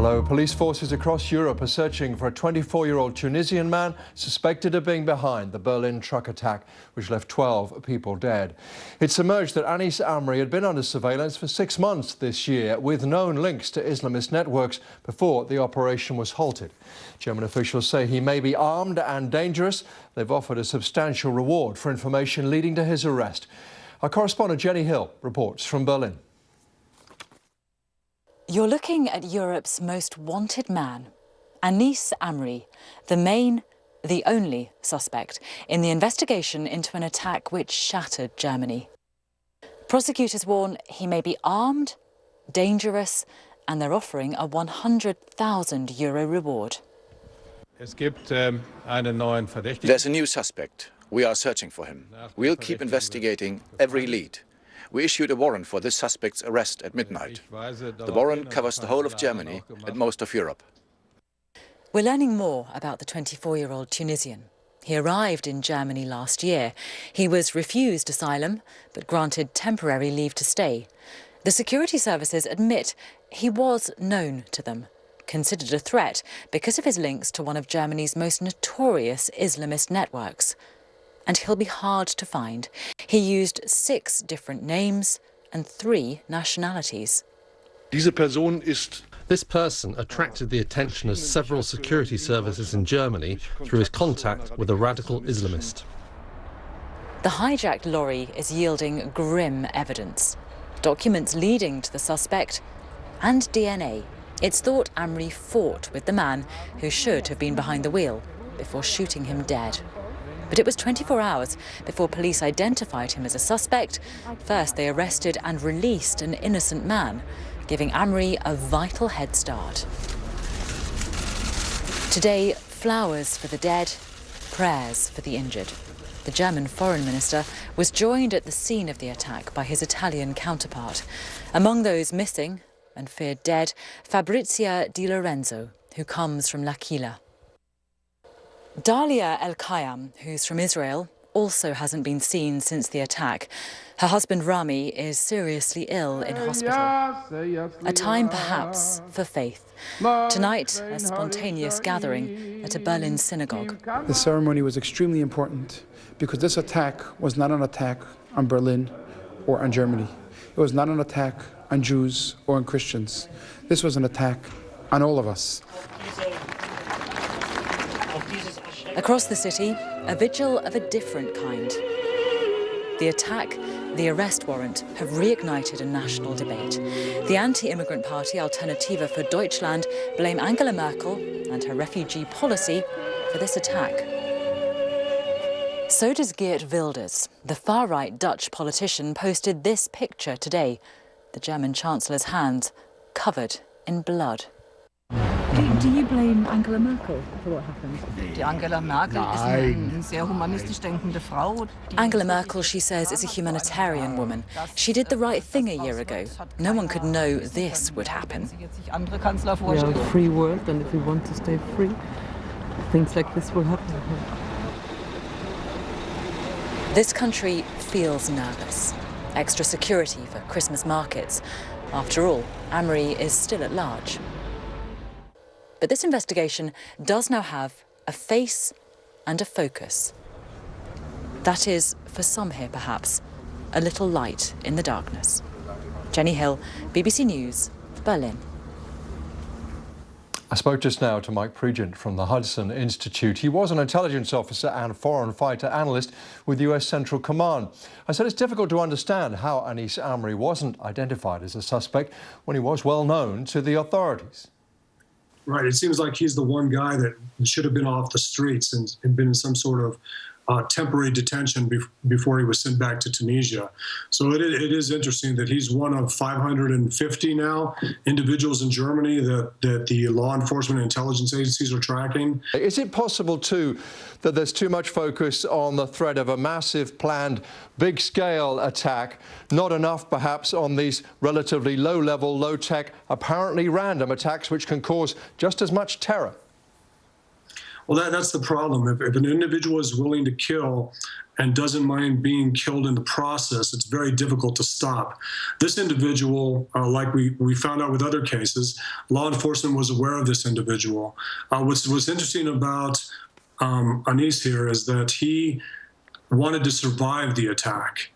Hello. Police forces across Europe are searching for a 24-year-old Tunisian man suspected of being behind the Berlin truck attack, which left 12 people dead. It's emerged that Anis Amri had been under surveillance for 6 months this year, with known links to Islamist networks before the operation was halted. German officials say he may be armed and dangerous. They've offered a substantial reward for information leading to his arrest. Our correspondent Jenny Hill reports from Berlin. You're looking at Europe's most wanted man, Anis Amri, the only suspect in the investigation into an attack which shattered Germany. Prosecutors warn he may be armed, dangerous, and they're offering a €100,000 reward. There's a new suspect. We are searching for him. We'll keep investigating every lead. We issued a warrant for this suspect's arrest at midnight. The warrant covers the whole of Germany and most of Europe. We're learning more about the 24-year-old Tunisian. He arrived in Germany last year. He was refused asylum, but granted temporary leave to stay. The security services admit he was known to them, considered a threat because of his links to one of Germany's most notorious Islamist networks. And he'll be hard to find. He used 6 different names and 3 nationalities. This person attracted the attention of several security services in Germany through his contact with a radical Islamist. The hijacked lorry is yielding grim evidence. Documents leading to the suspect and DNA. It's thought Amri fought with the man who should have been behind the wheel before shooting him dead. But it was 24 hours before police identified him as a suspect. First, they arrested and released an innocent man, giving Amri a vital head start. Today, flowers for the dead, prayers for the injured. The German foreign minister was joined at the scene of the attack by his Italian counterpart. Among those missing and feared dead, Fabrizia Di Lorenzo, who comes from L'Aquila. Dalia El-Kayam, who's from Israel, also hasn't been seen since the attack. Her husband Rami is seriously ill in hospital. A time perhaps for faith. Tonight, a spontaneous gathering at a Berlin synagogue. The ceremony was extremely important because this attack was not an attack on Berlin or on Germany. It was not an attack on Jews or on Christians. This was an attack on all of us. Across the city, a vigil of a different kind. The attack, the arrest warrant have reignited a national debate. The anti-immigrant party Alternative für Deutschland blame Angela Merkel and her refugee policy for this attack. So does Geert Wilders. The far-right Dutch politician posted this picture today, the German Chancellor's hands covered in blood. Do you blame Angela Merkel for what happened? Angela Merkel ist eine sehr humanistisch denkende Frau. Angela Merkel, she says, is a humanitarian woman. She did the right thing a year ago. No one could know this would happen. We are a free world, and if we want to stay free, things like this will happen. This country feels nervous. Extra security for Christmas markets. After all, Amri is still at large. But this investigation does now have a face and a focus. That is, for some here perhaps, a little light in the darkness. Jenny Hill, BBC News, Berlin. I spoke just now to Mike Pregent from the Hudson Institute. He was an intelligence officer and foreign fighter analyst with US Central Command. I said it's difficult to understand how Anis Amri wasn't identified as a suspect when he was well known to the authorities. Right. It seems like he's the one guy that should have been off the streets and been in some sort of temporary detention before he was sent back to Tunisia. So it is interesting that he's one of 550 now individuals in Germany that the law enforcement and intelligence agencies are tracking. Is it possible, too, that there's too much focus on the threat of a massive planned big-scale attack, not enough perhaps on these relatively low-level, low-tech, apparently random attacks which can cause just as much terror? Well, that's the problem. If an individual is willing to kill and doesn't mind being killed in the process, it's very difficult to stop. This individual, like we found out with other cases, law enforcement was aware of this individual. What's interesting about Anis here is that he wanted to survive the attack.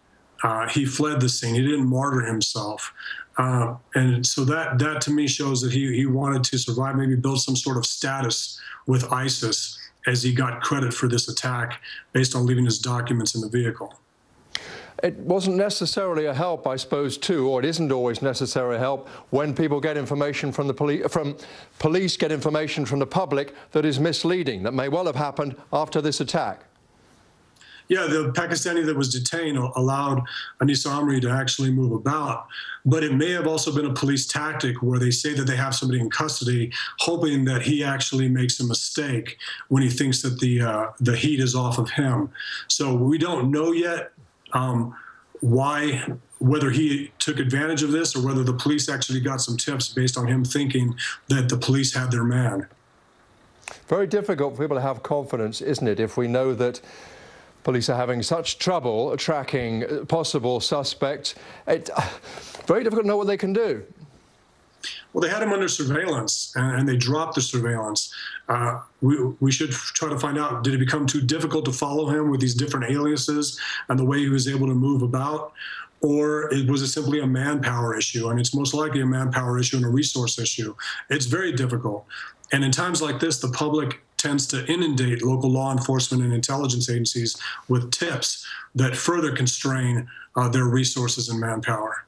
He fled the scene. He didn't martyr himself. And so that to me shows that he wanted to survive, maybe build some sort of status with ISIS as he got credit for this attack based on leaving his documents in the vehicle. It wasn't necessarily a help, I suppose, too, or it isn't always necessary help when people get information from the police get information from the public that is misleading, that may well have happened after this attack. Yeah, the Pakistani that was detained allowed Anis Amri to actually move about, but it may have also been a police tactic where they say that they have somebody in custody, hoping that he actually makes a mistake when he thinks that the heat is off of him. So we don't know yet whether he took advantage of this or whether the police actually got some tips based on him thinking that the police had their man. Very difficult for people to have confidence, isn't it, if we know that police are having such trouble tracking possible suspects. It's very difficult to know what they can do. Well, they had him under surveillance, and they dropped the surveillance. We should try to find out, did it become too difficult to follow him with these different aliases and the way he was able to move about? Or was it simply a manpower issue? And it's most likely a manpower issue and a resource issue. It's very difficult. And in times like this, the public tends to inundate local law enforcement and intelligence agencies with tips that further constrain their resources and manpower.